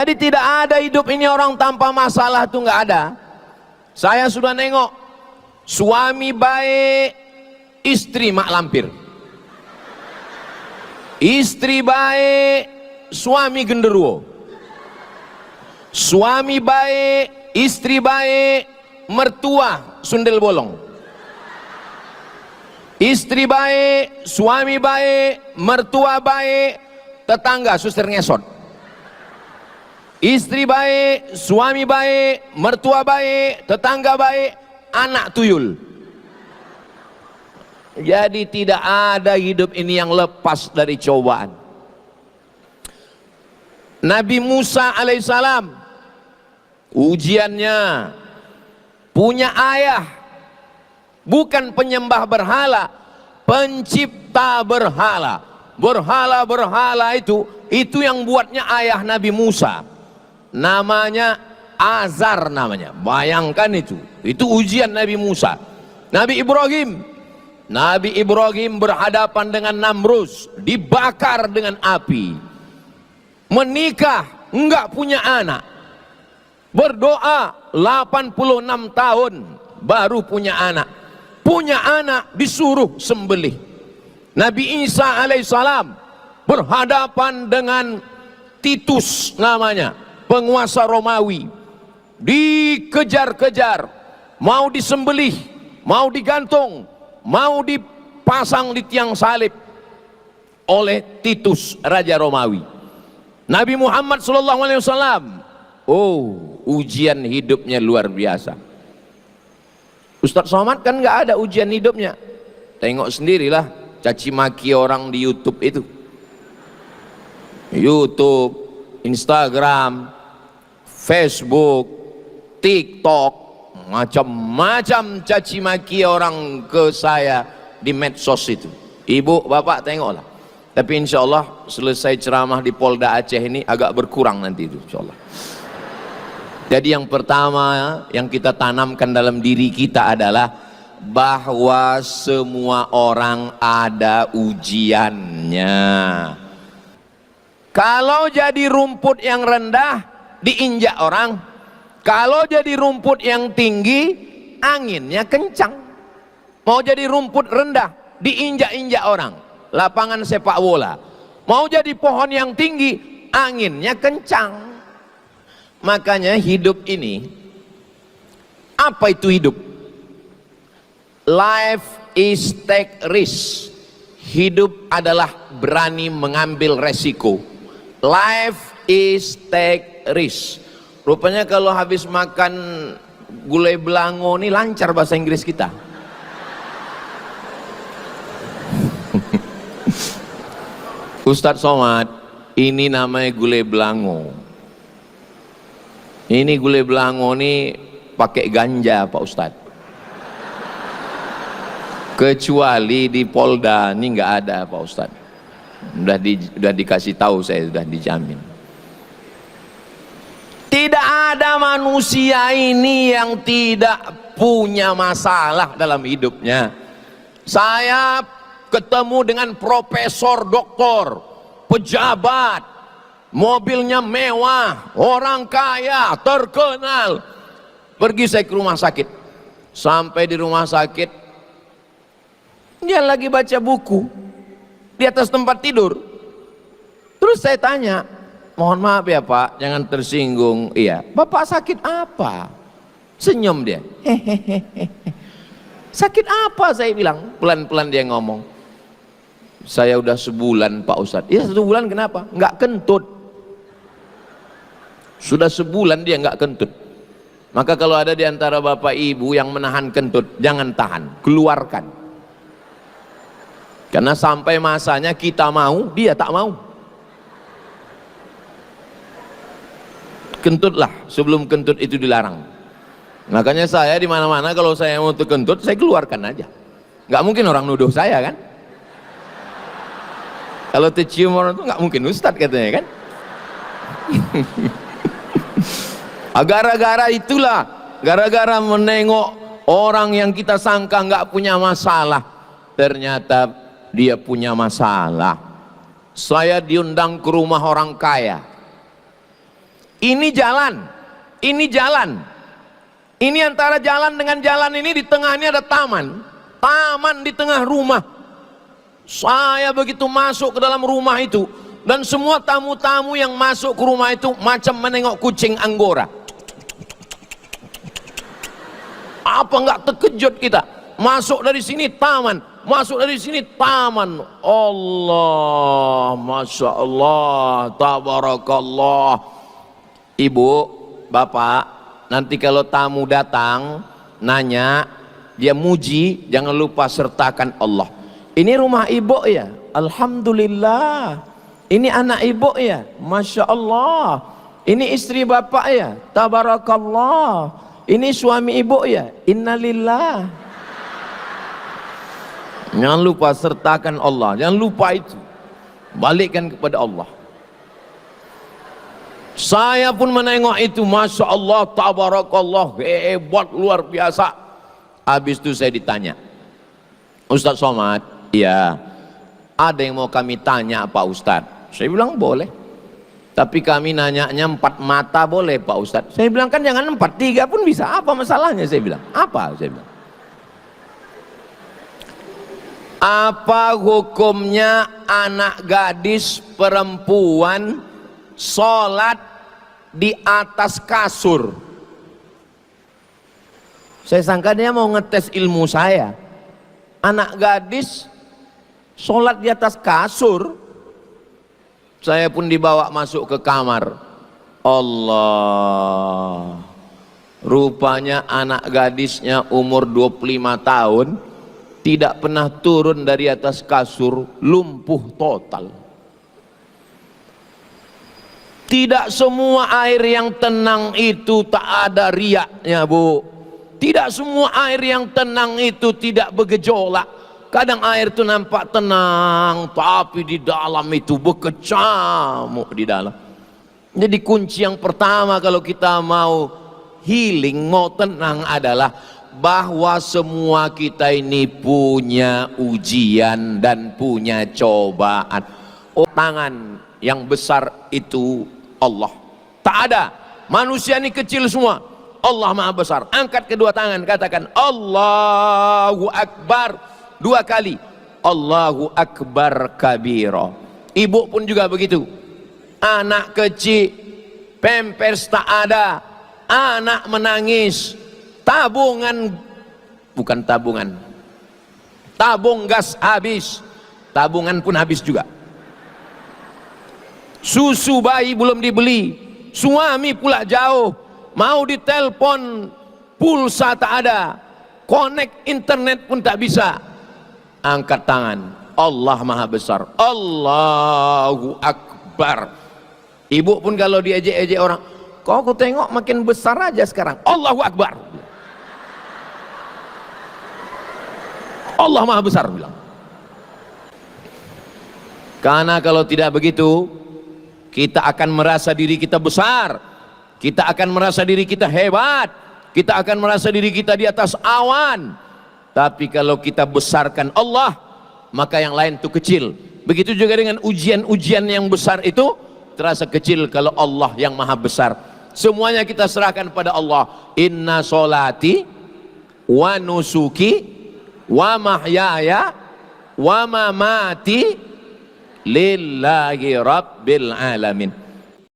Jadi tidak ada hidup ini orang tanpa masalah, tuh nggak ada. Saya sudah nengok suami baik, istri mak lampir. Istri baik, suami genderuwo. Suami baik, istri baik, mertua sundel bolong. Istri baik, suami baik, mertua baik, tetangga suster ngesot. Istri baik, suami baik, mertua baik, tetangga baik, anak tuyul. Jadi tidak ada hidup ini yang lepas dari cobaan. Nabi Musa alaihissalam, ujiannya punya ayah, bukan penyembah berhala, pencipta berhala. Berhala-berhala itu yang buatnya ayah Nabi Musa. Namanya Azar namanya. Bayangkan itu ujian Nabi Musa. Nabi Ibrahim berhadapan dengan Namrus, dibakar dengan api. Menikah, enggak punya anak. Berdoa 86 tahun baru punya anak. Punya anak disuruh sembelih. Nabi Isa alaihissalam berhadapan dengan Titus namanya, penguasa Romawi, dikejar-kejar, mau disembelih, mau digantung, mau dipasang di tiang salib oleh Titus raja Romawi. Nabi Muhammad SAW, ujian hidupnya luar biasa. Ustadz Somad kan nggak ada ujian hidupnya. Tengok sendirilah caci maki orang di YouTube itu, Instagram, Facebook, TikTok, macam-macam caci maki orang ke saya di medsos itu. Ibu, bapak tengoklah. Tapi insya Allah selesai ceramah di Polda Aceh ini agak berkurang nanti itu, insya Allah. Jadi yang pertama yang kita tanamkan dalam diri kita adalah bahwa semua orang ada ujiannya. Kalau jadi rumput yang rendah diinjak orang, kalau jadi rumput yang tinggi anginnya kencang. Mau jadi rumput rendah diinjak-injak orang, lapangan sepak bola. Mau jadi pohon yang tinggi anginnya kencang. Makanya hidup ini, apa itu hidup? Life is take risk. Hidup adalah berani mengambil resiko. Life is take risk. Rupanya kalau habis makan gulai belango ini lancar bahasa Inggris kita. Ustadz Somad, ini namanya gulai belango. Ini gulai belango ini pakai ganja Pak Ustadz. Kecuali di Polda ini nggak ada Pak Ustadz. Udah dikasih tahu saya, sudah dijamin. Tidak ada manusia ini yang tidak punya masalah dalam hidupnya. Saya ketemu dengan profesor, doktor, pejabat, mobilnya mewah, orang kaya, terkenal. Pergi saya ke rumah sakit. Sampai di rumah sakit, dia lagi baca buku di atas tempat tidur. Terus saya tanya, mohon maaf ya Pak, jangan tersinggung. Iya, Bapak sakit apa? Senyum dia. Hehehe. Sakit apa? Saya bilang. Pelan-pelan dia ngomong. Saya udah sebulan Pak Ustadz. Iya, 1 bulan kenapa? Nggak kentut. Sudah sebulan dia nggak kentut. Maka kalau ada di antara bapak ibu yang menahan kentut, jangan tahan, keluarkan. Karena sampai masanya kita mau, dia tak mau. Kentutlah sebelum kentut itu dilarang. Makanya saya di mana-mana kalau saya mau kentut, saya keluarkan aja. Nggak mungkin orang nuduh saya kan? Kalau tercium orang itu nggak mungkin Ustadz katanya kan? Gara-gara itulah, gara-gara menengok orang yang kita sangka nggak punya masalah, ternyata dia punya masalah. Saya diundang ke rumah orang kaya. Ini jalan, ini jalan. Ini antara jalan dengan jalan ini di tengahnya ada taman. Taman di tengah rumah. Saya begitu masuk ke dalam rumah itu, dan semua tamu-tamu yang masuk ke rumah itu macam menengok kucing Anggora. Apa enggak terkejut kita? Masuk dari sini taman, masuk dari sini taman. Allah, Masya Allah, Tabarakallah. Ibu, bapak, nanti kalau tamu datang nanya, dia muji, jangan lupa sertakan Allah. Ini rumah ibu ya, alhamdulillah. Ini anak ibu ya, Masya Allah. Ini istri bapak ya, Tabarakallah. Ini suami ibu ya, innalillah. Jangan lupa sertakan Allah, jangan lupa itu. Balikkan kepada Allah. Saya pun menengok itu, Masya Allah, Tabarakallah, hebat, luar biasa. Habis itu saya ditanya, Ustaz Somad, ya, ada yang mau kami tanya Pak Ustadz? Saya bilang boleh, tapi kami nanyanya 4 mata boleh Pak Ustadz? Saya bilang kan jangan 4, 3 pun bisa, apa masalahnya? Saya bilang, apa? Saya bilang, apa hukumnya anak gadis perempuan sholat di atas kasur? Saya sangka dia mau ngetes ilmu saya. Anak gadis sholat di atas kasur. Saya pun dibawa masuk ke kamar. Allah, rupanya anak gadisnya umur 25 tahun, tidak pernah turun dari atas kasur, lumpuh total. Tidak semua air yang tenang itu tak ada riaknya, Bu. Tidak semua air yang tenang itu tidak bergejolak. Kadang air itu nampak tenang, tapi di dalam itu berkecamuk di dalam. Jadi kunci yang pertama kalau kita mau healing, mau tenang adalah bahwa semua kita ini punya ujian dan punya cobaan. Oh, tangan yang besar itu Allah. Tak ada, manusia ini kecil semua. Allah Maha Besar. Angkat kedua tangan, katakan Allahu Akbar 2 kali. Allahu Akbar kabira. Ibu pun juga begitu. Anak kecil, pampers tak ada, anak menangis, tabungan, bukan tabungan, tabung gas habis, tabungan pun habis juga. Susu bayi belum dibeli, suami pula jauh, mau ditelepon pulsa tak ada, connect internet pun tak bisa. Angkat tangan, Allah Maha Besar, Allahu Akbar. Ibu pun kalau diejek-ejek orang, kok aku tengok makin besar aja sekarang, Allahu Akbar. Allah Maha Besar bilang. Karena kalau tidak begitu, kita akan merasa diri kita besar, kita akan merasa diri kita hebat, kita akan merasa diri kita di atas awan. Tapi kalau kita besarkan Allah, maka yang lain itu kecil. Begitu juga dengan ujian-ujian yang besar itu terasa kecil kalau Allah yang Maha Besar. Semuanya kita serahkan pada Allah. Inna solati wa nusuki wa mahyaya wa mamati lillahi rabbil alamin.